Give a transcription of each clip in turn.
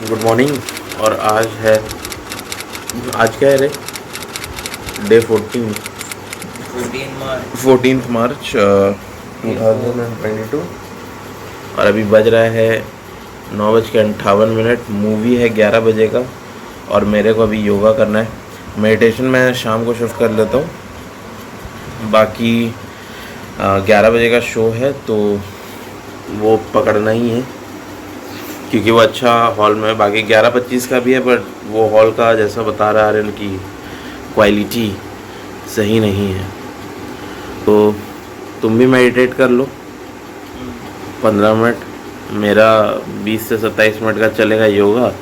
Good morning. और आज क्या है रे? डे 14 मार्च 2022। और अभी बज रहा है 9:58। मूवी है 11 बजे का और मेरे को अभी योगा करना है। मेडिटेशन मैं शाम को शिफ्ट कर लेता हूँ, बाकी 11 बजे का शो है तो वो पकड़ना ही है क्योंकि वो अच्छा हॉल में है। बाकी 11:25 का भी है, बट वो हॉल का जैसा बता रहा है कि क्वालिटी सही नहीं है। तो तुम भी मेडिटेट कर लो 15 मिनट। मेरा 20 से 27 मिनट का चलेगा योगा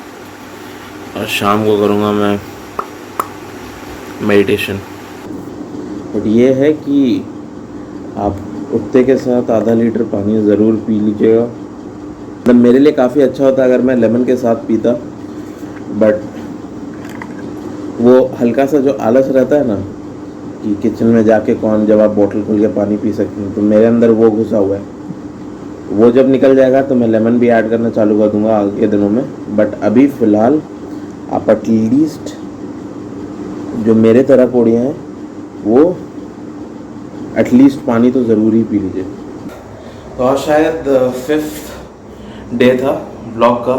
और शाम को करूँगा मैं मेडिटेशन। बट ये है कि आप उठते के साथ आधा लीटर पानी ज़रूर पी लीजिएगा। मतलब मेरे लिए काफ़ी अच्छा होता अगर मैं लेमन के साथ पीता, बट वो हल्का सा जो आलस रहता है ना कि किचन में जाके कौन जब आप बोतल खोल के पानी पी सकते हैं, तो मेरे अंदर वो घुसा हुआ है। वो जब निकल जाएगा तो मैं लेमन भी ऐड करना चालू कर दूंगा आगे दिनों में। बट अभी फ़िलहाल आप एटलीस्ट जो मेरे तरह कोड़ियाँ हैं वो एटलीस्ट पानी तो ज़रूर ही पी लीजिए। तो आज शायद 5th डे था ब्लॉग का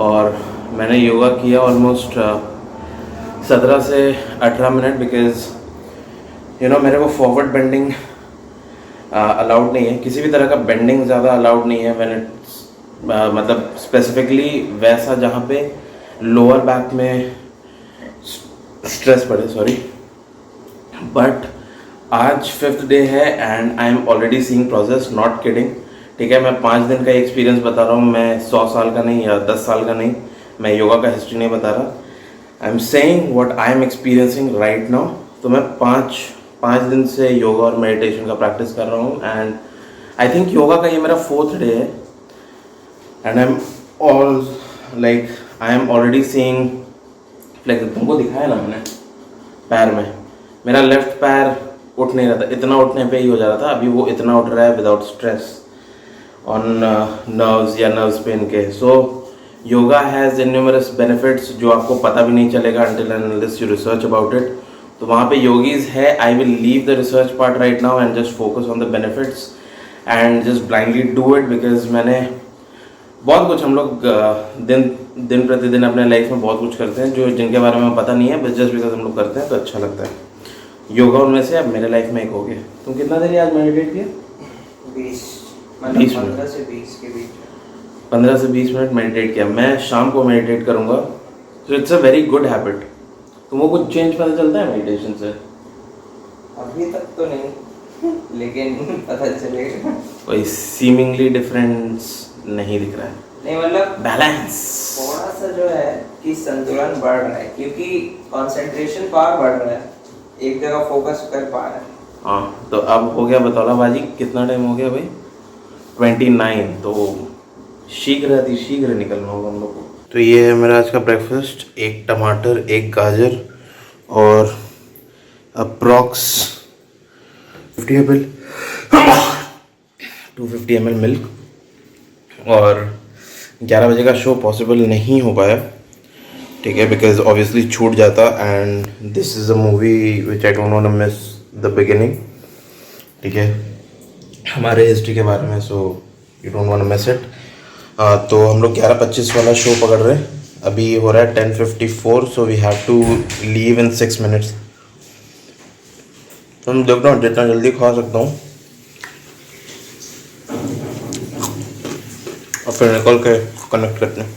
और मैंने योगा किया ऑलमोस्ट 17 से 18 मिनट, बिकॉज़ मेरे को फॉरवर्ड बेंडिंग अलाउड नहीं है। किसी भी तरह का बेंडिंग ज़्यादा अलाउड नहीं है व्हेन इट्स मतलब स्पेसिफिकली वैसा जहाँ पे लोअर बैक में स्ट्रेस पड़े, सॉरी। बट आज 5th डे है and I am already seeing progress, not kidding. ठीक है, मैं 5 दिन का एक्सपीरियंस बता रहा हूँ, मैं 100 साल का नहीं या 10 साल का नहीं, मैं योगा का हिस्ट्री नहीं बता रहा। I am saying what I am experiencing right now. तो मैं पाँच दिन से योगा और मेडिटेशन का प्रैक्टिस कर रहा हूँ एंड आई थिंक योगा का ये मेरा 4th डे है and I am already seeing like तुमको दिखाया ना मैंने पैर में, मेरा लेफ्ट पैर उठ नहीं रहा था, इतना उठने पे ही हो जा रहा था। अभी वो इतना उठ रहा है विदाउट स्ट्रेस ऑन नर्व्स या नर्व्स पेन के। सो योगा हैज़ इन्यूमरस बेनिफिट्स जो आपको पता भी नहीं चलेगा until and unless you research about it। तो वहाँ पे योगीज है। I will leave the research part right now and just focus on the benefits and just blindly do it, because मैंने बहुत कुछ हम लोग दिन प्रतिदिन अपने लाइफ में बहुत कुछ करते हैं जो जिनके बारे में पता नहीं है, बस जस्ट बिकॉज हम लोग करते हैं तो अच्छा लगता है। योगा उनमें से अब मेरे लाइफ में एक हो गया। तुम कितना देर आज मेडिटेट किया? 20 15 से 20 के बीच। 15 से 20 मिनट मेडिटेट किया। मैं शाम को मेडिटेट करूँगा, so it's a very good habit. तुमको कुछ चेंज पता चलता है मेडिटेशन से? अभी तक तो नहीं, लेकिन पता चलेगा। कोई सीमिंगली डिफरेंस नहीं दिख रहा है? नहीं, मतलब बैलेंस थोड़ा सा जो है कि संतुलन बढ़ रहा है क्योंकि कंसंट्रेशन पावर बढ़ रहा है, एक जगह फोकस कर पा रहा है। हाँ, तो अब हो गया बतौलाबाजी। कितना टाइम हो गया भाई? 29। तो शीघ्र निकलना होगा हम लोग को। तो ये है मेरा आज का ब्रेकफास्ट, एक टमाटर, एक गाजर और अप्रॉक्स 50 ml 250 ml मिल्क। और 11 बजे का शो पॉसिबल नहीं हो पाया, ठीक है, बिकॉज ऑब्वियसली छूट जाता and this is a movie which I don't want to miss the beginning, ठीक है, हमारे हिस्ट्री के बारे में। So you don't want to miss it. तो हम लोग 11:25 वाला शो पकड़ रहे हैं। अभी हो रहा है 10:54, so we have to leave in 6 minutes. तुम देखना जितना जल्दी खा सकता हूँ और फिर निकल के कनेक्ट करते हैं।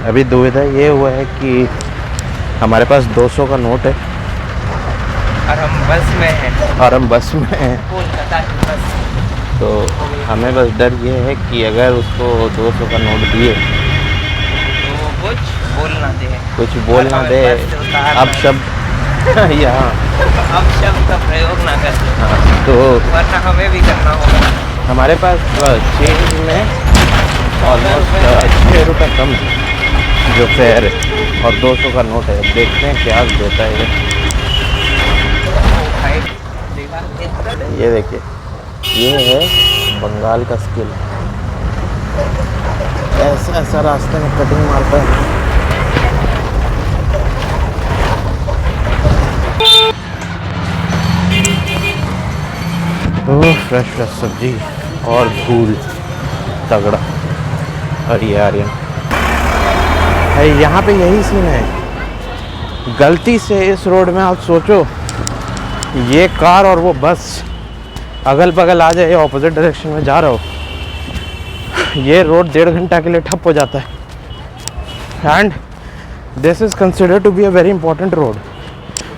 अभी दुविधा ये हुआ है कि हमारे पास 200 का नोट है और हम बस में हैं कोलकाता की बस। तो हमें बस डर ये है कि अगर उसको 200 का नोट दिए तो कुछ बोल ना दे अब यहाँ अब शब्द का प्रयोग ना करते, हाँ, तो वरना हमें भी करना होगा। हमारे पास चेंज में ऑलमोस्ट 6 रुपये कम है जो फेयर है, और 200 का नोट है। देखते हैं क्या देता है ये। भाई देखा इतना ये देखिए, ये है बंगाल का स्किल। ऐसा ऐसा रास्ते में कटिंग मारता है। ओह, फ्रेश फ्रेश सब्जी और धूल तगड़ा। और ये आर्यन है, यहाँ पे यही सीन है। गलती से इस रोड में आप सोचो ये कार और वो बस अगल बगल आ जाए, ऑपोजिट डायरेक्शन में जा रहा हो, ये रोड 1.5 घंटा के लिए ठप हो जाता है। And this is considered to be a very important road.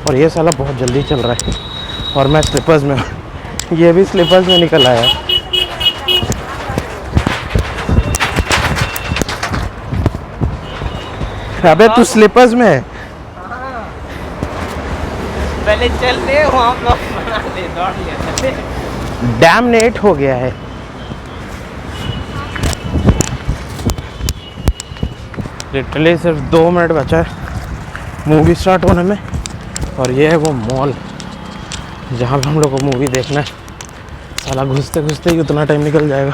और ये साला बहुत जल्दी चल रहा है और मैं स्लीपर्स में हूँ। ये भी स्लीपर्स में निकल आया। अबे तू स्लीपर्स में है। पहले चलते वहाँ ब्लॉग बना ले, दौड़ लिया चलते। डैमनेट हो गया है। लिटरली सिर्फ 2 मिनट बचा है मूवी स्टार्ट होने में, और ये है वो मॉल जहाँ पे हम लोग को मूवी देखना है। साला घुसते घुसते ही उतना टाइम निकल जाएगा।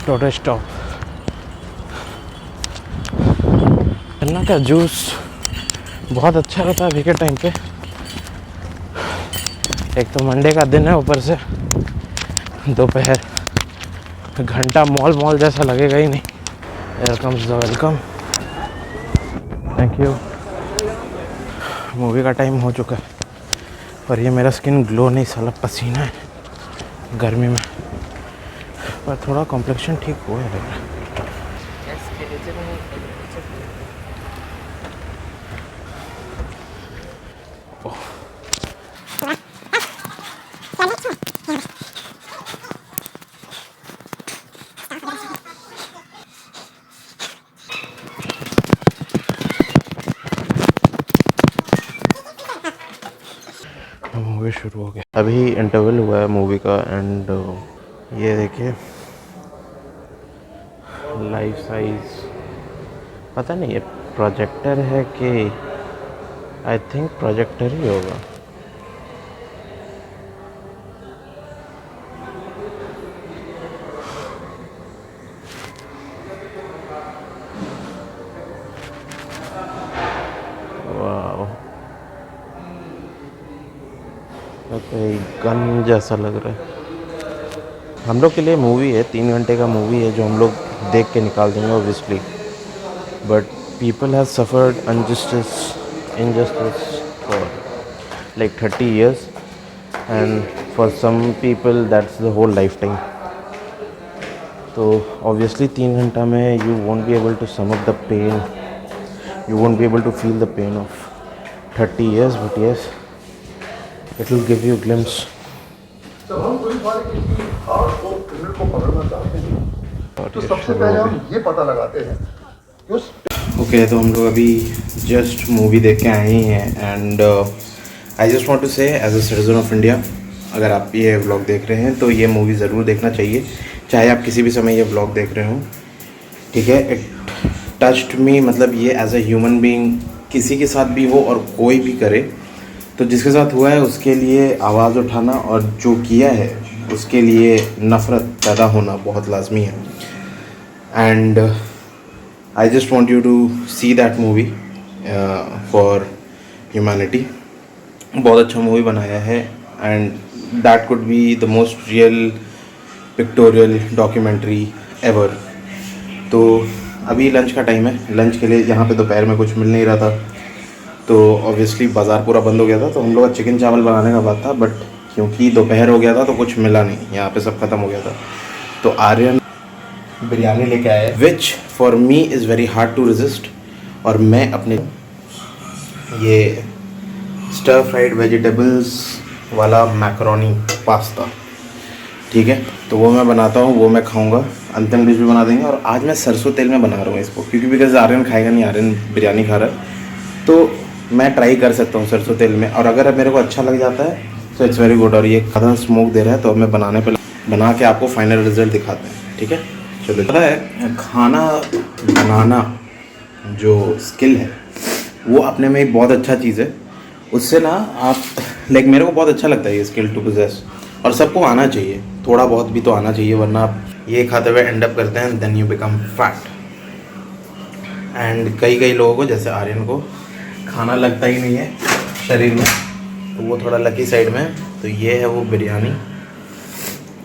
टोटल स्टॉप गन्ना का जूस बहुत अच्छा रहता है अभी के टाइम पे। एक तो मंडे का दिन है, ऊपर से दोपहर, घंटा मॉल जैसा लगेगा ही नहीं। Welcome welcome, thank you. Movie का टाइम हो चुका है और ये मेरा स्किन ग्लो नहीं, साला पसीना है गर्मी में, पर थोड़ा कॉम्प्लेक्शन ठीक हुआ है लग रहा है। मूवी शुरू हो गया, अभी इंटरवल हुआ है मूवी का। एंड ये देखिए लाइफ साइज, पता नहीं ये प्रोजेक्टर है कि, आई थिंक प्रोजेक्टर ही होगा। वाह, कोई गन जैसा लग रहा है। हम लोग के लिए मूवी है, 3 घंटे का मूवी है जो हम लोग देख के निकाल देंगे obviously, but people have suffered injustice for like 30 years, and for some people that's the whole lifetime. तो obviously 3 घंटा में you won't be able to sum up the pain, you won't be able to feel the pain of 30 years, but yes, it will give you a glimpse. जब हम police वाले किसी hard को criminal को पकड़ना चाहते हैं तो सबसे पहले हम ये पता लगाते हैं कि उस ओके, तो हम लोग अभी जस्ट मूवी देख के आए ही हैं। And I just want to say as a citizen of India, अगर आप ये व्लॉग देख रहे हैं तो ये मूवी ज़रूर देखना चाहिए, चाहे आप किसी भी समय ये व्लॉग देख रहे हों, ठीक है। इट टच्ड मी, मतलब ये एज अ ह्यूमन बीइंग किसी के साथ भी हो और कोई भी करे, तो जिसके साथ हुआ है उसके लिए आवाज़ उठाना और जो किया है उसके लिए नफ़रत पैदा होना बहुत लाजमी है। And I just want you to see that movie for humanity. बहुत अच्छा मूवी बनाया है, and that could be the most real pictorial documentary ever. तो अभी लंच का टाइम है, लंच के लिए यहाँ पे दोपहर में कुछ मिल नहीं रहा था, तो ऑब्वियसली बाज़ार पूरा बंद हो गया था, तो हम लोग का चिकन चावल बनाने का बात था, बट क्योंकि दोपहर हो गया था तो कुछ मिला नहीं, यहाँ पे सब ख़त्म हो गया था। तो आर्यन बिरयानी लेके आया, which for me is very hard to resist. और मैं अपने ये स्टर फ्राइड वेजिटेबल्स वाला मैकरोनी पास्ता, ठीक है, तो वो मैं बनाता हूँ, वो मैं खाऊंगा, अंतिम डिश भी बना देंगे। और आज मैं सरसों तेल में बना रहा हूँ इसको, क्योंकि बिकॉज आर्यन खाएगा नहीं, आर्यन बिरयानी खा रहा है, तो मैं ट्राई कर सकता हूँ सरसों तेल में, और अगर मेरे को अच्छा लग जाता है तो इट्स वेरी गुड। और ये ज़्यादा स्मोक दे रहा है तो अब मैं बना के आपको फाइनल रिजल्ट दिखाते हैं, ठीक है। चलो, पता है खाना बनाना जो स्किल है वो अपने में एक बहुत अच्छा चीज़ है। उससे ना आप लाइक मेरे को बहुत अच्छा लगता है ये स्किल टू पोजेस, और सबको आना चाहिए, थोड़ा बहुत भी तो आना चाहिए, वरना आप ये खाते हुए एंड अप करते हैं, then you become fat. And कई लोगों को, जैसे आर्यन को, खाना लगता ही नहीं है शरीर में, तो वो थोड़ा लकी साइड में है। तो ये है वो बिरयानी,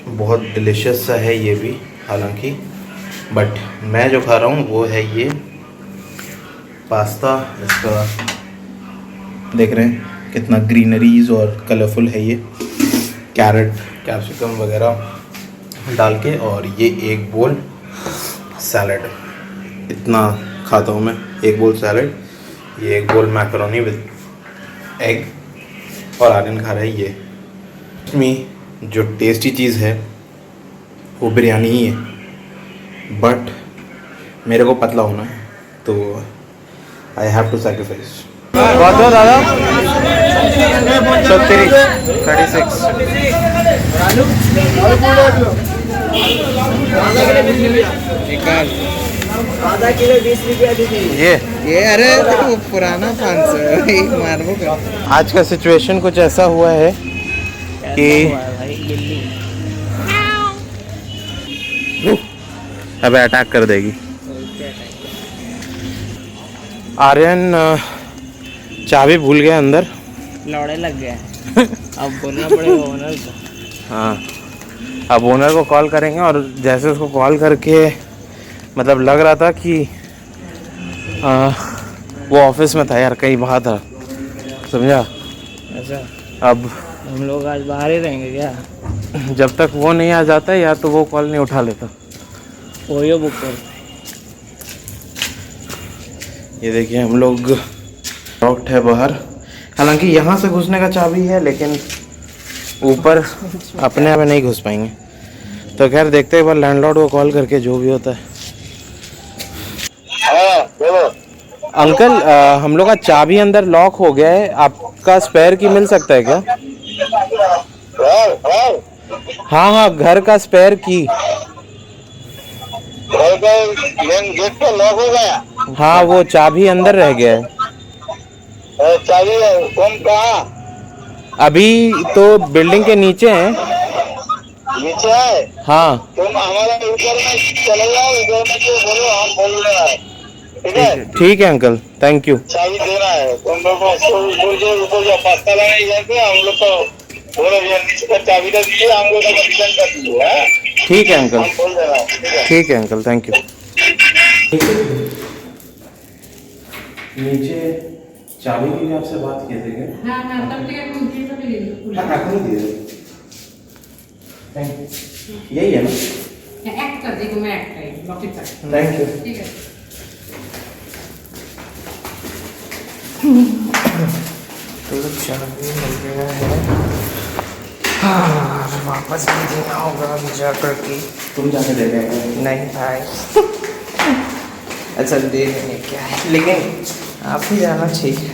बहुत डिलीशियस सा है ये भी हालांकि, बट मैं जो खा रहा हूँ वो है ये पास्ता। इसका देख रहे हैं कितना ग्रीनरीज और कलरफुल है ये, कैरेट कैप्सिकम वगैरह डाल के, और ये एक बोल सैलड। इतना खाता हूँ मैं, एक बोल सैलड, ये एक बोल मैकरोनी विद एग, और आर्यन खा रहा है ये। इसमें जो टेस्टी चीज़ है वो बिरयानी ही है, बट मेरे को पतला होना है तो आई हैव टू सैक्रिफाइस। बहुत हो दादा 36 आधा किलो 20 रुपया दीजिए। ये अरे तो पुराना 500 मारबो का। आज का सिचुएशन कुछ ऐसा हुआ है कि अब अटैक कर देगी। आर्यन चाबी भूल गया अंदर, लौड़े लग गया है। अब बोलना पड़ेगा ओनर को। हाँ, अब ओनर को कॉल करेंगे, और जैसे उसको कॉल करके मतलब लग रहा था कि वो ऑफिस में था यार, कहीं बाहर था, समझा। अच्छा, अब हम लोग आज बाहर ही रहेंगे क्या? जब तक वो नहीं आ जाता या तो वो कॉल नहीं उठा लेता। ओयो बुक कर। ये देखिए हम लोग लॉक्ड है बाहर, हालांकि यहाँ से घुसने का चाबी है, लेकिन ऊपर अपने आप नहीं घुस पाएंगे। तो खैर देखते हैं, एक बार लैंडलॉर्ड को कॉल करके जो भी होता है। अंकल हम लोग का चाबी अंदर लॉक हो गया है, आपका स्पेयर की मिल सकता है क्या? हाँ, घर का स्पेयर की। मेन गेट तो लॉक हो गया। हाँ, वो चाबी अंदर रह गया है। चाबी तुम कहाँ? अभी तो बिल्डिंग के नीचे हैं। नीचे है? हाँ, तुम हमारे ऊपर में चले जाओ, ऊपर में जो बोलो हम बोल रहे हैं, ठीक है? ठीक है अंकल, थैंक यू। चाबी देना है तुम लोग को, ऊपर जो पास्ता लाने जाते हैं हम लोग को बोलो यार नीचे का चाबी दे दीजिए, हम लोग का रिटर्न कर दीजिए। ठीक है अंकल, हम बोल दे रहा हूँ, ठीक है? ठीक है अंकल, थैंक यू। नीचे चाबी के लिए आपसे बात किए थे क्या? हाँ तब तक अपन दिए तो ले लो। हाँ, रखने दिए। Thank you. यही है ना? एक्ट कर देखो, मैं एक्ट करेंगे लॉकेट कर। Thank you. ठीक है। तो चाबी मिल गया है। हाँ, वापस भी देना होगा अभी जा करके। तुम जाके दे देंगे? नहीं भाई। अच्छा दे देंगे क्या है, लेकिन आप ही जाना चाहिए।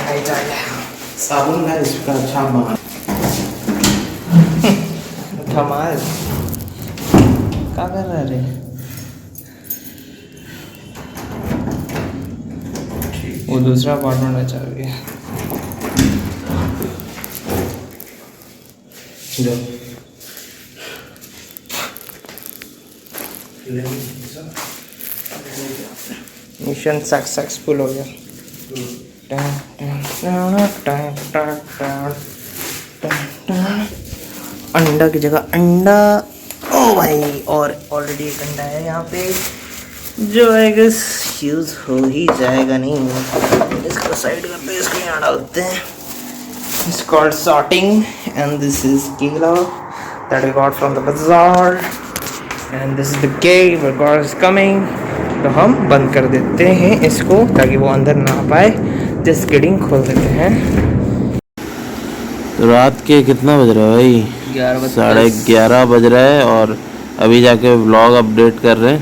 नहीं जाएगा। साबुन है इसका अच्छा बहाना। धमाल क्या कर रहा है? वो दूसरा अपार्टमेंट में चल गया। मिशन सक्सेसफुल हो गया। अंडा की जगह अंडा। ओ भाई, और ऑलरेडी एक अंडा है यहाँ पे, जो आई गेस यूज हो ही जाएगा। नहीं, इसको साइड करते हैं, इसको यहाँ डालते हैं। It's called sorting, and this is kilo that we got from the bazaar, and this is the gate where God is coming. तो हम बंद कर देते हैं इसको ताकि वो अंदर ना पाए। जस्ट किडिंग, खोल देते हैं। तो रात के कितना बज रहा है भाई? 11:30 11:30 बज रहा है, और अभी जाके व्लॉग अपडेट कर रहे हैं।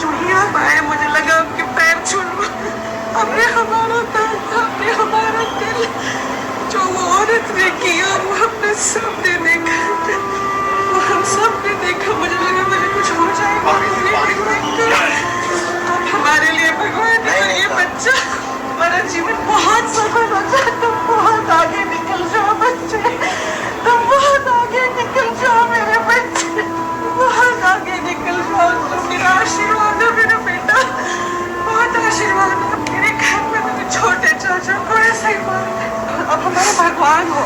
जो ही आप आए मुझे लगा आपके पैर छू लूं। हमने हमारा दर्द, हमने हमारा दिल, जो वो औरत ने किया वो हमने सबने देखा, वो हम सब ने देखा। मुझे लगा मुझे कुछ हो जाएगा, आप हमारे लिए भगवान ने ये बच्चा, हमारा जीवन बहुत सफल हो जाए। तुम बहुत आगे निकल जाओ बच्चे, तुम बहुत आगे निकल जाओ मेरे बच्चे, बहुत आगे निकल जाओ। तुम मेरा आशीर्वाद हो मेरा बेटा, बहुत आशीर्वाद हो। मेरे घर में मेरे छोटे चाचा को ऐसा ही मार, अब हमारे भगवान हो।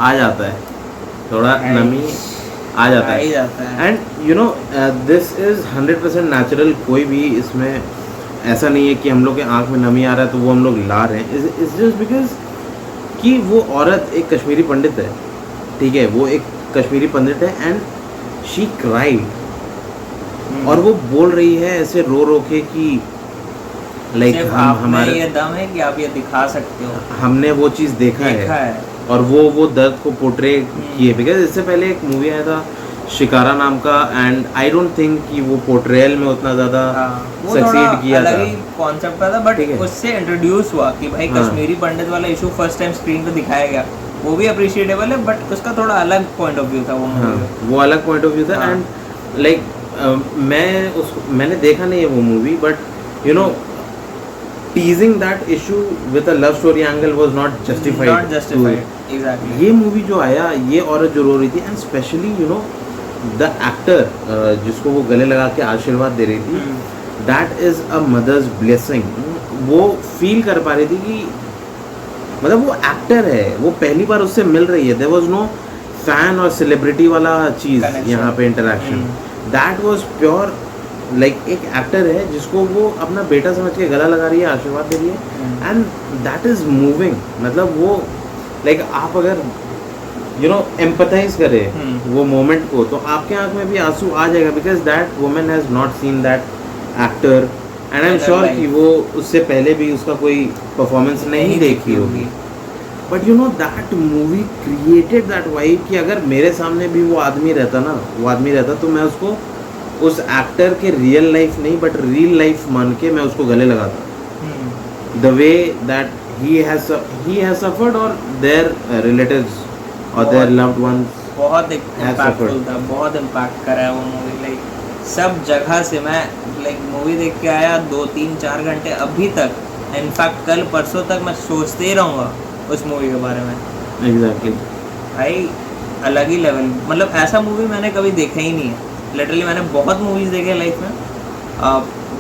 आ जाता है थोड़ा नमी आ जाता ही है जाता है। And you know this is 100% natural. कोई भी इसमें ऐसा नहीं है कि हम लोग के आंख में नमी आ रहा है तो वो हम लोग ला रहे हैं। इट्स जस्ट बिकॉज कि वो औरत एक कश्मीरी पंडित है, ठीक है, वो एक कश्मीरी पंडित है एंड शी क्राइड, और वो बोल रही है ऐसे रो रो के कि लाइक सिर्फ हम आप में हमारे ये दम है कि आप ये दिखा सकते हो, हमने वो चीज़ देखा है और वो दर्द को पोर्ट्रे किए। बिकॉज इससे पहले एक मूवी आया था शिकारा नाम का एंड आई डोंट थिंक कि वो पोर्ट्रेयल में उतना ज़्यादा वो सक्सीड थोड़ा किया अलग था। ही कॉन्सेप्ट था, बट ठीक है। उससे इंट्रोड्यूस हुआ कि भाई हाँ। कश्मीरी पंडित वाला इशू फर्स्ट टाइम स्क्रीन पे दिखाया गया, वो भी अप्रिशिएटेबल है, बट उसका थोड़ा अलग पॉइंट ऑफ व्यू था वो हाँ, मूवी। वो अलग पॉइंट ऑफ व्यू था हाँ। एंड लाइक मैंने देखा नहीं है वो movie, but you know teasing that issue with a love story angle was not justified. Not justified, exactly. ये मूवी जो आया, ये औरत जो रो रही थी and specially you know the actor जिसको वो गले लगा के आशीर्वाद दे रही थी, that is a mother's blessing. वो फील कर पा रही थी कि मतलब वो एक्टर है, वो पहली बार उससे मिल रही है। देयर वाज नो फैन और सेलिब्रिटी वाला चीज़ यहाँ पे interaction. That was pure like एक एक्टर है जिसको वो अपना बेटा समझ के गला लगा रही है, आशीर्वाद दे रही है एंड दैट इज़ मूविंग। मतलब वो लाइक आप अगर यू नो एम्पथाइज करें वो मोमेंट को तो आपके आंख में भी आंसू आ जाएगा, because that women has not seen that actor and I am sure कि वो उससे पहले भी उसका कोई परफॉर्मेंस नहीं देखी होगी। But you know that movie created that vibe कि अगर मेरे सामने भी वो आदमी रहता तो मैं उसको उस एक्टर के रियल लाइफ नहीं बट रियल लाइफ मान के मैं उसको गले लगाता। The way that he has suffered or their relatives or their loved ones बहुत have इम्पैक्टफुल suffered. था, बहुत इम्पैक्ट करा है वो मूवी। लाइक सब जगह से मैं लाइक मूवी देख के आया 2-3-4 घंटे अभी तक, इनफैक्ट कल परसों तक मैं सोचते ही रहूँगा उस मूवी के बारे में। एग्जैक्टली भाई अलग ही लेवल, मतलब ऐसा मूवी मैंने कभी देखा ही नहीं है। लिटरली मैंने बहुत मूवीज़ देखे लाइफ में,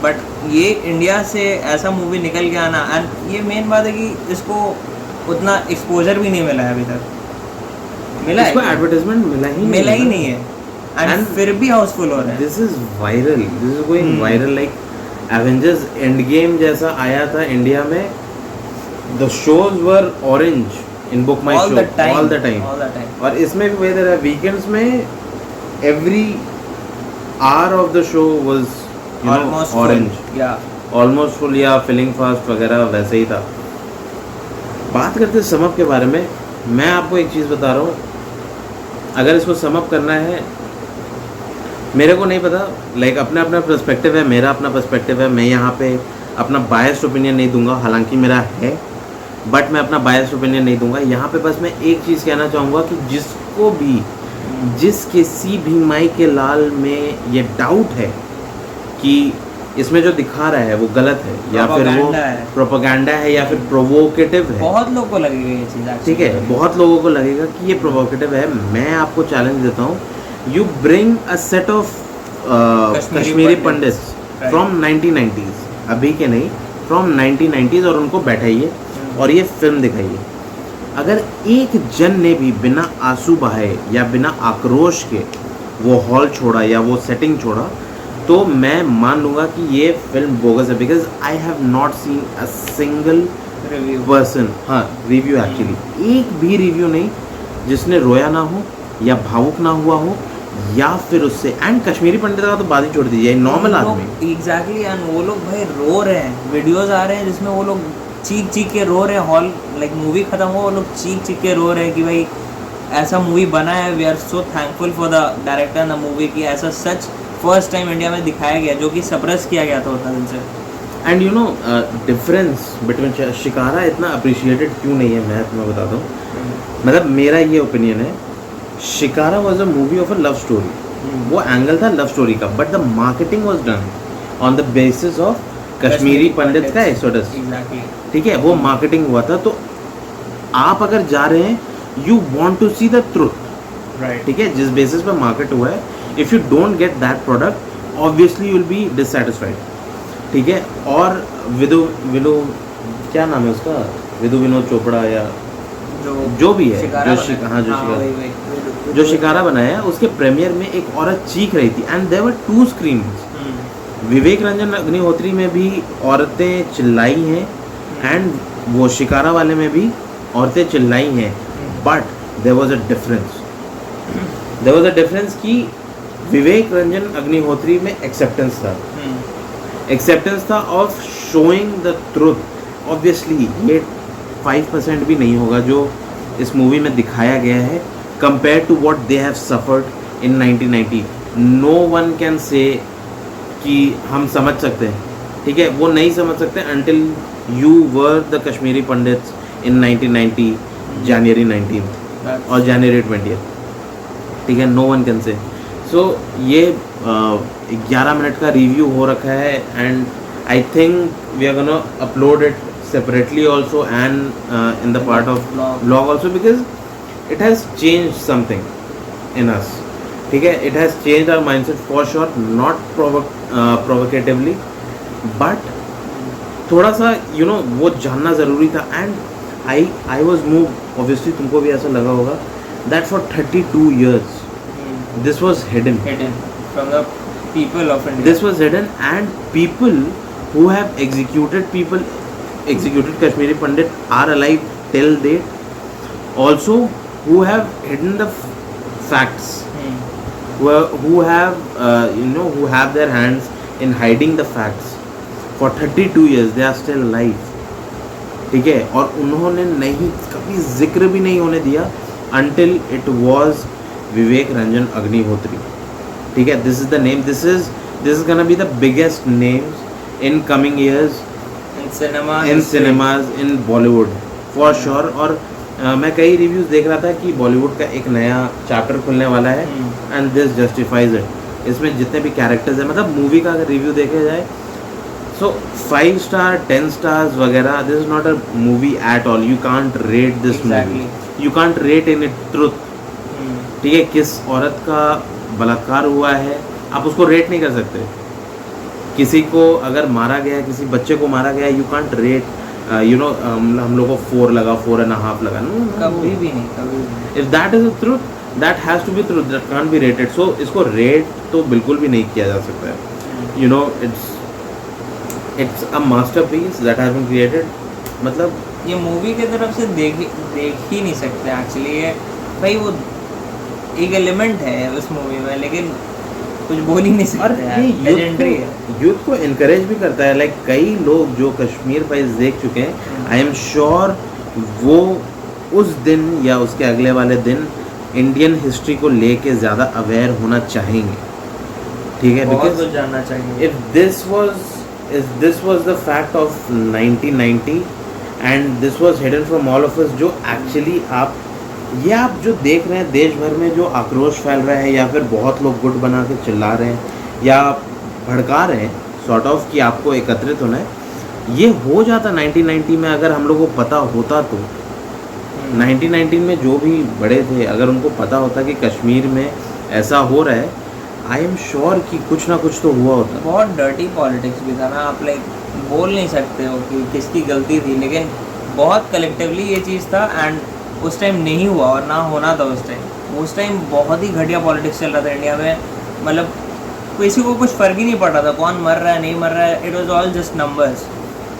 बट ये इंडिया से ऐसा मूवी निकल के आना, एंड ये मेन बात है कि इसको उतना एक्सपोजर भी नहीं मिला है अभी तक। मिला इसको है, एडवर्टाइजमेंट मिला ही नहीं है एंड And फिर भी हाउसफुल हो रहा है। This is viral, this is going viral like Avengers end game जैसा आया था इंडिया में। The shows were orange in book my show all the time, और इसमें भी वही तरह वीकेंड्स में every hour of the show was almost orange, या ऑलमोस्ट फुल या फिलिंग फास्ट वगैरह वैसे ही था। बात करते हैं समअप के बारे में। मैं आपको एक चीज़ बता रहा हूँ, अगर इसको समअप करना है, मेरे को नहीं पता, लाइक अपना अपना पर्सपेक्टिव है, मेरा अपना पर्सपेक्टिव है। मैं यहाँ पे अपना बायस्ड ओपिनियन नहीं दूंगा, हालांकि मेरा है, बट मैं अपना बायस्ड ओपिनियन नहीं दूंगा यहाँ पे। बस मैं एक चीज़ कहना चाहूँगा कि जिसको भी जिस किसी भी माई के लाल में ये डाउट है कि इसमें जो दिखा रहा है वो गलत है या फिर वो प्रोपेगेंडा है या फिर प्रोवोकेटिव है, बहुत लोगों को लगेगा ये चीज़, ठीक है, बहुत लोगों को लगेगा कि ये प्रोवोकेटिव है। मैं आपको चैलेंज देता हूँ, you bring a set of Kashmiri pandits from 1990s, अभी के नहीं, फ्रॉम 1990s, और उनको बैठाइए और ये फिल्म दिखाइए। अगर एक जन ने भी बिना आंसू बहाए या बिना आक्रोश के वो हॉल छोड़ा या वो सेटिंग छोड़ा तो मैं मान लूँगा कि ये फिल्म बोगस है, because I have not seen a single person, हाँ रिव्यू एक्चुअली, एक भी रिव्यू नहीं जिसने रोया ना हो या भावुक ना हुआ हो या फिर उससे। एंड कश्मीरी पंडित का तो बात ही छोड़ दीजिए, नॉर्मल आदमी एग्जैक्टली, एंड वो लोग भाई रो रहे हैं, वीडियोस आ रहे हैं जिसमें वो लोग चीख के रो रहे हैं, हॉल लाइक मूवी खत्म हो वो लोग चीख के रो रहे हैं कि भाई ऐसा मूवी बना है, we are so thankful for the director and the movie कि ऐसा सच फर्स्ट टाइम इंडिया में दिखाया गया जो कि सप्रेस किया गया था उतना दिन से। And you know difference between shikara इतना अप्रिशिएटेड क्यों नहीं है, मैं तुम्हें बताता हूँ। मतलब मेरा ये ओपिनियन है, Shikara was a movie of a love story, वो एंगल था लव स्टोरी का, but the marketing was done on the basis of Kashmiri Pandit का एक्सोडस। एग्जैक्टली, ठीक है, वो मार्केटिंग हुआ था। तो आप अगर जा रहे हैं, you want to see the truth, right, ठीक है, जिस बेसिस पे मार्केट हुआ है, if you don't get that product obviously you will be dissatisfied, ठीक है। और विदु क्या नाम है उसका, विदु विनोद चोपड़ा या जो भी है, जो शिकारा बनाया, उसके प्रीमियर में एक औरत चीख रही थी एंड देयर वर 2 स्क्रीम्स। विवेक रंजन अग्निहोत्री में भी औरतें चिल्लाई हैं एंड वो शिकारा वाले में भी औरतें चिल्लाई हैं, but there was a difference कि विवेक रंजन अग्निहोत्री में एक्सेप्टेंस था of showing the truth. Obviously ये 5% भी नहीं होगा जो इस मूवी में दिखाया गया है compare to what they have suffered in 1990। No one can say कि हम समझ सकते हैं, ठीक है, वो नहीं समझ सकते until you were the Kashmiri Pandits in 1990 January 19 और जनवरी 20, ठीक है, नो वन कैन से। सो ये 11 मिनट का रिव्यू हो रखा है and I think we are gonna upload it separately also and in the part of vlog also, because it has changed something in us, ठीक है, it has changed our mindset for sure, not provocatively, but थोड़ा सा you know वो जानना ज़रूरी था। and I was moved, obviously तुमको भी ऐसा लगा होगा, that for 32 years this was hidden from the people of India. This was hidden and people who have executed Kashmiri Pandit are alive till date, also who have hidden the facts, who have who have their hands in hiding the facts for 32 years, they are still alive, ठीक है। और उन्होंने नहीं कभी जिक्र भी नहीं होने दिया until it was विवेक रंजन अग्निहोत्री, ठीक है। This is the name, this is gonna be the biggest names in coming years in cinemas in Bollywood for sure। और मैं कई रिव्यूज़ देख रहा था कि बॉलीवुड का एक नया चैप्टर खुलने वाला है एंड दिस जस्टिफाइज इट। इसमें जितने भी कैरेक्टर्स हैं, मतलब मूवी का अगर रिव्यू देखा जाए सो 5 स्टार 10 स्टार्स वगैरह, this is not a movie at all. You can't rate this movie, you can't rate in it truth, ठीक है। किस औरत का बलात्कार हुआ है आप उसको रेट नहीं कर सकते। किसी को अगर मारा गया, किसी बच्चे को मारा गया, यू कांट रेट हम लोग को 4 लगा, 4.5 लगा, कभी भी नहीं। If that is a truth, that has to be truth, that can't be rated. So इसको रेट तो बिल्कुल भी नहीं किया जा सकता है। You know it's a masterpiece that has been created. मतलब ये मूवी की तरफ से देख ही नहीं सकते एक्चुअली। ये भाई वो एक एलिमेंट है उस मूवी में, लेकिन कुछ बोल ही नहीं सकते यार, लेजेंडरी है। यूथ को इनकरेज भी करता है। लाइक कई लोग जो कश्मीर फाइल्स देख चुके हैं, आई एम श्योर वो उस दिन या उसके अगले वाले दिन इंडियन हिस्ट्री को लेके ज़्यादा अवेयर होना चाहेंगे, ठीक है। बहुत कुछ जानना चाहिए। If this was the fact of 1990 and this was hidden from all of us, जो एक्चुअली आप जो देख रहे हैं देश भर में जो आक्रोश फैल रहा है, या फिर बहुत लोग गुट बना के चिल्ला रहे हैं या भड़का रहे हैं सॉर्ट ऑफ कि आपको एकत्रित होना है, ये हो जाता 1990 में अगर हम लोग को पता होता। तो 1990 में जो भी बड़े थे, अगर उनको पता होता कि कश्मीर में ऐसा हो रहा है, आई एम श्योर कि कुछ ना कुछ तो हुआ होता। बहुत डर्टी पॉलिटिक्स भी था ना, आप लाइक बोल नहीं सकते हो कि किसकी गलती थी, लेकिन बहुत कलेक्टिवली ये चीज़ था एंड उस टाइम नहीं हुआ और ना होना था उस टाइम। उस टाइम बहुत ही घटिया पॉलिटिक्स चल रहा था इंडिया में, मतलब किसी को कुछ फ़र्क ही नहीं पड़ रहा था कौन मर रहा है नहीं मर रहा है, it was all just numbers,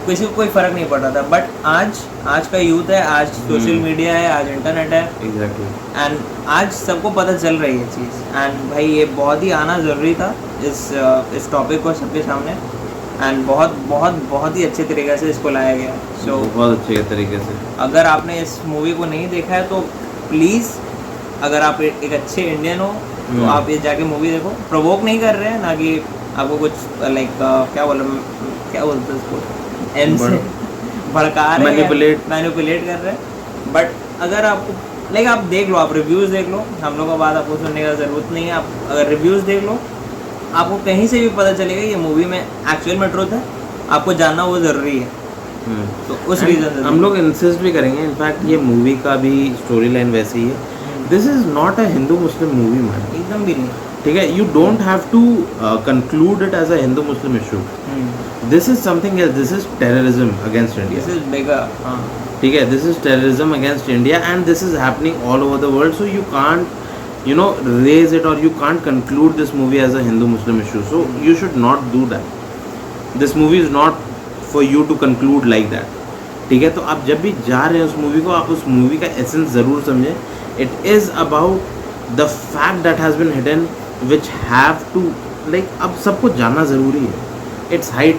किसी को कोई फ़र्क नहीं पड़ रहा था। बट आज का यूथ है, आज सोशल मीडिया है, आज इंटरनेट है, एग्जैक्टली, एंड आज सबको पता चल रही है चीज़। एंड भाई ये बहुत ही आना ज़रूरी था इस टॉपिक को सबके सामने, एंड बहुत ही अच्छे तरीके से इसको लाया गया। सो बहुत अच्छे तरीके से। अगर आपने इस मूवी को नहीं देखा है तो प्लीज़ अगर आप एक अच्छे इंडियन हो तो आप ये जाके मूवी देखो, प्रोवोक नहीं कर रहे हैं, ना कि आपको कुछ लाइक क्या बोलते हैं उसको, एन से भड़का रहे हैं, मैनिपुलेट कर रहे हैं। बट अगर आपको लाइक आप देख लो, आप रिव्यूज़ देख लो, हम लोगों का बात आपको सुनने का ज़रूरत नहीं है। आप अगर रिव्यूज़ देख लो, आपको कहीं से भी पता चलेगा ये मूवी में एक्चुअल में ट्रुथ है, आपको जानना वो ज़रूरी है। तो उस रीज़न से हम लोग इंसिस्ट भी करेंगे, इनफैक्ट ये मूवी का भी स्टोरी लाइन वैसे ही है। This is not a Hindu Muslim movie man, एकदम भी नहीं। ठीक है, you don't have to conclude it as a Hindu Muslim issue. This is something else, this is terrorism against India, this is bigger, हाँ ठीक है, this is terrorism against India and this is happening all over the world, so you can't you know raise it or you can't conclude this movie as a Hindu Muslim issue, so you should not do that. This movie is not for you to conclude like that, ठीक है। तो आप जब भी जा रहे हैं उस मूवी को, आप उस मूवी का एसेंस ज़रूर समझें। It is about the fact that has been hidden which have to like, अब सबको जानना ज़रूरी है। इट्स हाई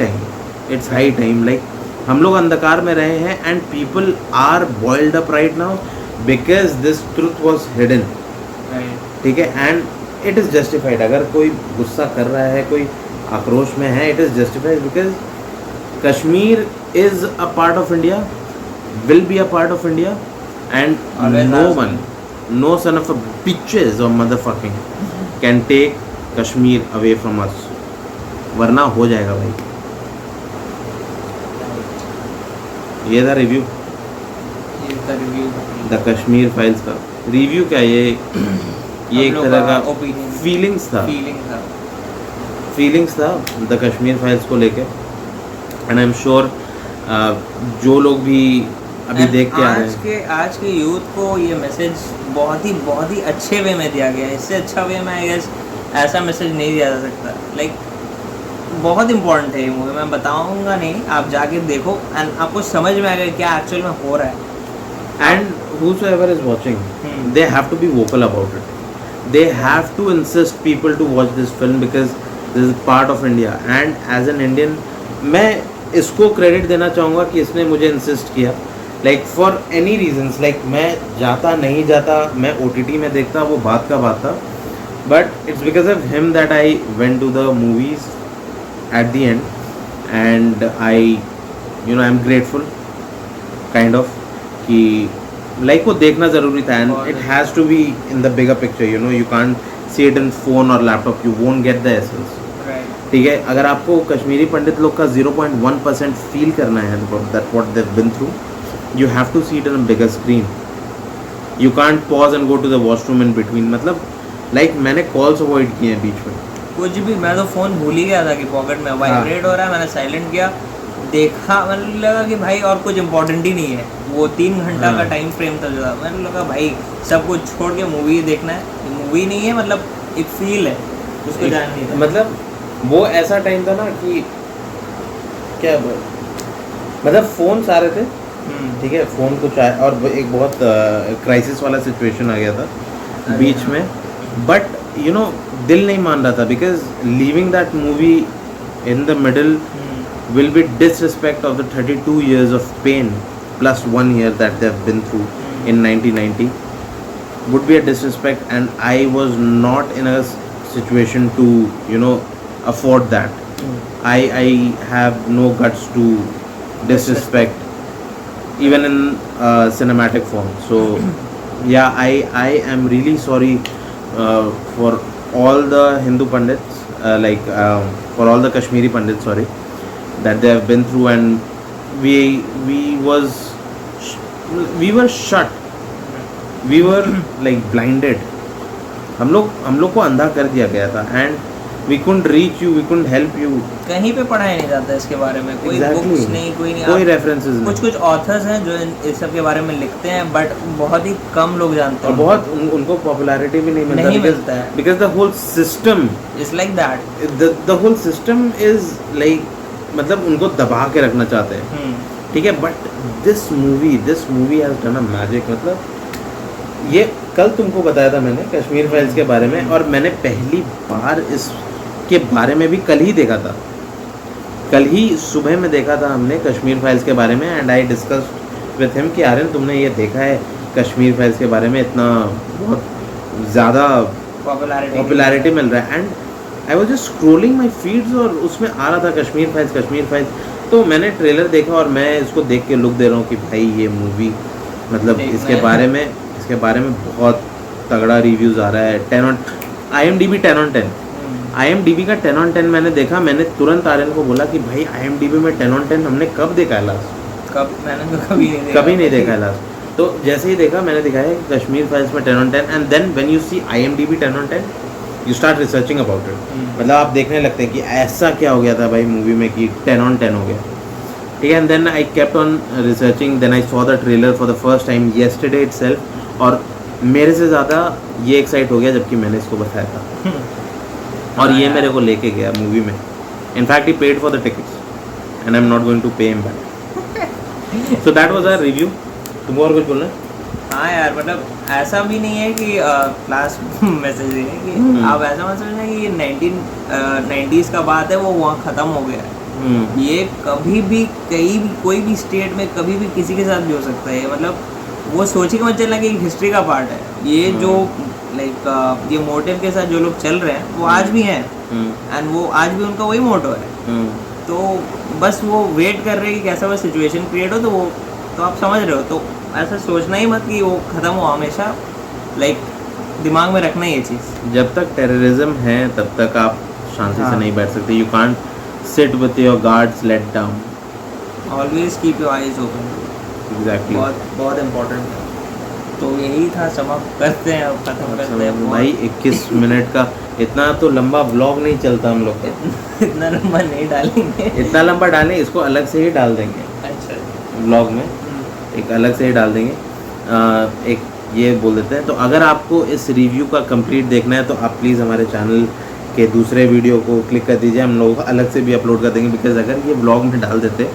टाइम, लाइक हम लोग अंधकार में रहे हैं and people are boiled up right now because this truth was hidden, ठीक है, एंड इट इज़ जस्टिफाइड। अगर कोई गुस्सा कर रहा है, कोई आक्रोश में है, it is justified because Kashmir is a part of India, will be a part of India, and no son of a bitches or motherfucking can take Kashmir away from us, वरना हो जाएगा भाई। ये था रिव्यू, द कश्मीर फाइल्स का review. क्या ये एक तरह का फीलिंग्स था द कश्मीर फाइल्स को लेके, एंड आई एम श्योर जो लोग भी अभी देख के आ रहे हैं, आज के यूथ को ये मैसेज बहुत ही अच्छे वे में दिया गया है। इससे अच्छा वे में आई गेस ऐसा मैसेज नहीं दिया जा सकता। लाइक बहुत इंपॉर्टेंट है ये मूवी, मैं बताऊंगा नहीं, आप जाके देखो एंड आपको समझ में आएगा क्या एक्चुअल में हो रहा है। and whosoever is watching, they have to be vocal about it. They have to insist people to watch this film because this is part of India, and as an Indian मैं इसको credit देना चाहूँगा कि इसने मुझे insist किया, like for any reasons, like मैं जाता नहीं जाता, मैं OTT में देखता, वो बात का बात था, but it's because of him that I went to the movies at the end, and I am grateful kind of कि लाइक वो देखना ज़रूरी था, and it has to be in the bigger picture, you can't see it in phone और laptop, you won't get the essence, ठीक है। अगर आपको कश्मीरी पंडित लोग का 0.1% फील करना है that what they've been through, you have to see it in a bigger screen, you can't pause and go to the washroom in between. मतलब like मैंने कॉल्स अवॉइड किए हैं बीच में, कुछ भी, मैं तो फ़ोन भूल ही गया था कि पॉकेट में वाइब्रेट हो रहा है, मैंने साइलेंट किया, देखा, मैंने लगा कि भाई और कुछ इम्पोर्टेंट ही नहीं है। वो 3 घंटा का टाइम फ्रेम था जो था, मैंने लगा भाई सब कुछ छोड़ के मूवी देखना है। मूवी नहीं है, मतलब एक फील है, उसको जान नहीं था। मतलब वो ऐसा टाइम था ना कि क्या मतलब फ़ोन सारे थे, ठीक है, फ़ोन कुछ आया और एक बहुत क्राइसिस वाला सिचुएशन आ गया था बीच में, बट दिल नहीं मान रहा था because leaving that movie in the middle will be disrespect of the 32 years of pain plus 1 year that they have been through in 1990, would be a disrespect, and I was not in a situation to afford that. I have no guts to disrespect even in cinematic form, so yeah, I am really sorry for all the Hindu pandits, for all the Kashmiri pandits, sorry, that they have been through, and we were shut, we were like blinded, हम लोग को अंधा कर दिया गया था, and we couldn't reach you, we couldn't help you, कहीं पे पढ़ाया नहीं जाता इसके बारे में, कोई बुक्स नहीं, कोई रेफरेंसेस नहीं। कुछ ऑथर्स हैं जो इस सब के बारे में लिखते हैं, बट बहुत ही कम लोग जानते हैं, और बहुत उनको पॉपुलैरिटी भी नहीं मिलता है, because the whole system is like that, the whole system is like, मतलब उनको दबा के रखना चाहते हैं, ठीक है। But this movie has done a magic. मतलब ये कल तुमको बताया था मैंने कश्मीर फाइल्स के बारे में, और मैंने पहली बार इसके बारे में भी कल ही देखा था, कल ही सुबह में देखा था हमने कश्मीर फाइल्स के बारे में, and I discuss with him कि आर्यन तुमने ये देखा है कश्मीर फाइल्स के बारे में, इतना बहुत ज़्यादा पॉपुलैरिटी मिल रहा है। And I was just scrolling my feeds और उसमें आ रहा था कश्मीर फाइल्स। तो मैंने ट्रेलर देखा और मैं इसको देख के लुक दे रहा हूँ कि भाई ये मूवी मतलब इसके बारे में बहुत तगड़ा रिव्यूज़ आ रहा है। 10 on IMDb 10 on 10 IMDb का 10 on 10 मैंने देखा। मैंने तुरंत आर्यन को बोला कि भाई IMDb में 10 on 10 हमने कब देखा है लास्ट? मैंने तो कभी नहीं देखा है लास्ट। तो जैसे ही देखा मैंने दिखाया है कि कश्मीर फाइल्स में 10 on 10 and then when you see IMDb 10 on 10 you start researching about it. मतलब आप देखने लगते हैं कि ऐसा क्या हो गया था भाई मूवी में कि 10 on 10 हो गया, ठीक है। And then I kept on researching, then I saw the trailer for the first time yesterday itself और मेरे से ज़्यादा ये एक्साइट हो गया जबकि मैंने इसको बताया था और ये मेरे को लेके गया मूवी में। In fact he paid for the tickets and I am not going to pay him back. So that was our review. तुम और कुछ बोलना? हाँ यार, मतलब ऐसा भी नहीं है कि क्लास मैसेज दे रहे कि आप ऐसा मत समझना कि ये 90s का बात है, वो वहाँ ख़त्म हो गया है। ये कभी भी कहीं भी कोई भी स्टेट में कभी भी किसी के साथ भी हो सकता है। मतलब वो सोच के मत चलना कि हिस्ट्री का पार्ट है ये। जो लाइक ये मोटिव के साथ जो लोग चल रहे हैं वो आज भी हैं एंड वो आज भी उनका वही मोटो है। तो बस वो वेट कर रहे हैं कि कैसा वो सिचुएशन क्रिएट हो तो आप समझ रहे हो। तो ऐसा सोचना ही मत कि वो ख़त्म हो हमेशा, लाइक दिमाग में रखना ये चीज़। जब तक टेररिज्म है तब तक आप शांति से नहीं बैठ सकते। You can't sit with your guards let down. Always keep your eyes open. Exactly, बहुत इम्पोर्टेंट है। तो यही था, समाप्त करते हैं अब, खत्म करते हैं भाई। 21 मिनट का इतना तो लंबा व्लॉग नहीं चलता हम लोग का। इतना लंबा नहीं डालेंगे। इतना लंबा डालें, इसको अलग से ही डाल देंगे अच्छा, व्लॉग में एक अलग से ही डाल देंगे। एक ये बोल देते हैं। तो अगर आपको इस रिव्यू का कंप्लीट देखना है तो आप प्लीज़ हमारे चैनल के दूसरे वीडियो को क्लिक कर दीजिए। हम लोग अलग से भी अपलोड कर देंगे बिकॉज अगर ये व्लॉग में डाल देते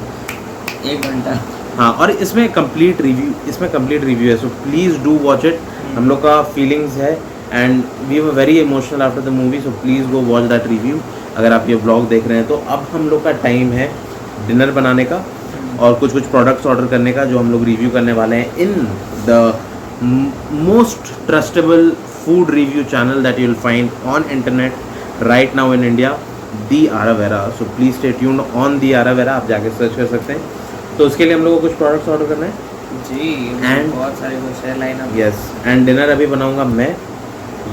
1 घंटा, हाँ, और इसमें कंप्लीट रिव्यू है। So please do watch it. हम लोग का फीलिंग्स है and we were very emotional after the movie. So please go watch that review अगर आप ये व्लॉग देख रहे हैं। तो अब हम लोग का टाइम है डिनर बनाने का और कुछ प्रोडक्ट्स ऑर्डर करने का जो हम लोग रिव्यू करने वाले हैं in the most trustable food review channel that you will find on internet right now in India, the Aravera. So please stay tuned on the Aravera. आप जाके सर्च कर सकते हैं। तो उसके लिए हम लोग को कुछ प्रोडक्ट्स ऑर्डर करना है जी, And- बहुत सारे कुछ है line up. Yes, and dinner अभी बनाऊंगा मैं।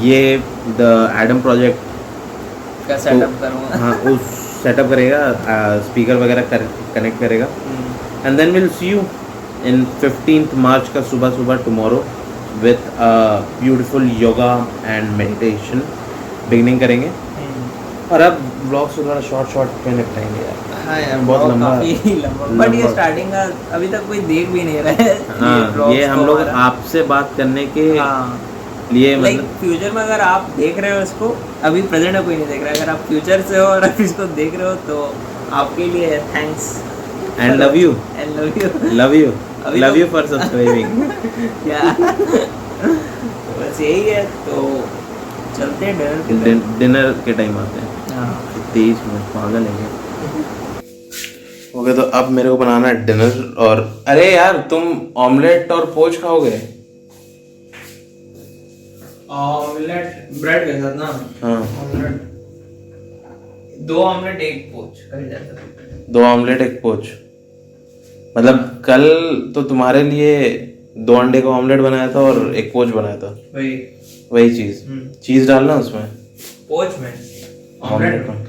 ये द एडम प्रोजेक्ट का सेटअप करूँगा। हाँ, उस सेटअप करेगा, स्पीकर वगैरह कनेक्ट करेगा and then will see you in 15th March का सुबह tomorrow with beautiful yoga and meditation beginning करेंगे। और अब ब्लॉग से थोड़ा शॉर्ट में निपटाएंगे यार। हाँ यार, बहुत लंबा काफी लंबा, बट ये स्टार्टिंग का अभी तक कोई देख भी नहीं रहा है। हाँ, ये हम लोग आपसे बात करने के लिए लाइक मतलब फ्यूचर में अगर आप देख रहे हो इसको, अभी प्रेजेंट में कोई नहीं देख रहा है, अगर आप फ्यूचर से हो और आप इसको देख रहे हो तो आपके लिए थैंक्स एंड लव यू अभी लव तो- यू फॉर सब्सक्राइबिंग। क्या बस यही है। तो चलते हैं डिनर की तरफ। डिनर के टाइम आते हैं। हाँ 23 मिनट पागल है ओके। तो अब मेरे को बनाना है डिनर। और अरे यार, तुम ऑमलेट और पोच खाओगे? ऑमलेट ब्रेड के साथ ना? हाँ, ऑमलेट 2 ऑमलेट 1 पोच कर जाता है। 2 ऑमलेट 1 पोच। मतलब कल तो तुम्हारे लिए 2 अंडे का ऑमलेट बनाया था और 1 पोच बनाया था। वही चीज। चीज डालना उसमें, पोच में ऑमलेट में।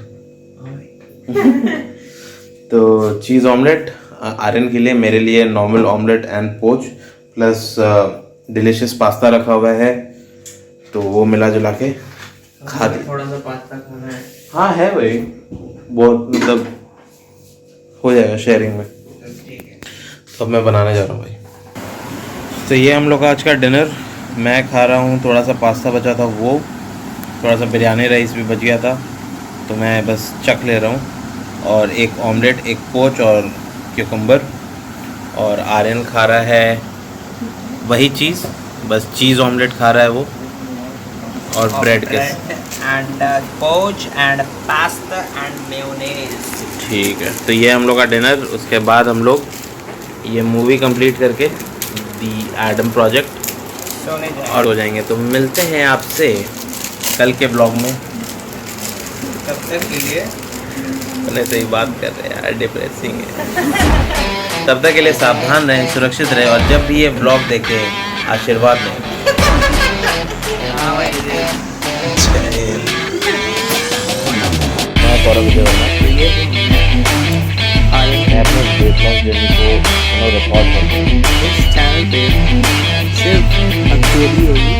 तो चीज ऑमलेट आर्यन के लिए, मेरे लिए नॉर्मल ऑमलेट एंड पोच प्लस डिलीशियस पास्ता रखा हुआ है। तो वो मिला जुला के खा दी। थोड़ा सा पास्ता खाना है। हाँ है भाई, बहुत मतलब हो जाएगा शेयरिंग में। ठीक है, तो अब मैं बनाने जा रहा हूँ भाई। तो ये हम लोग का आज का डिनर। मैं खा रहा हूँ, थोड़ा सा पास्ता बचा था वो, थोड़ा सा बिरयानी राइस भी बच गया था तो मैं बस चख ले रहा हूँ। और 1 ऑमलेट 1 पोच और क्यूकम्बर। और आर्यन खा रहा है वही चीज़, बस चीज़ ऑमलेट खा रहा है वो और ब्रेड के एंड पोच एंड पास्ता एंड मेयोनेज। ठीक है। तो ये हम लोग का डिनर। उसके बाद हम लोग ये मूवी कंप्लीट करके दी एडम प्रोजेक्ट सोने जाए और हो जाएंगे। तो मिलते हैं आपसे कल के ब्लॉग में। तब तक के लिए पहले से ही बात कर रहे हैं यार, डिप्रेसिंग है। तब तक के लिए सावधान रहें, सुरक्षित रहें और जब भी ये ब्लॉग देखें आशीर्वाद दें। हाँ भाई मैं गौरव विजय वर्मा, मैं अपने वेट लॉस जर्नी को रिकॉर्ड करता हूँ। इस चैनल पे सिर्फ अकेली होगी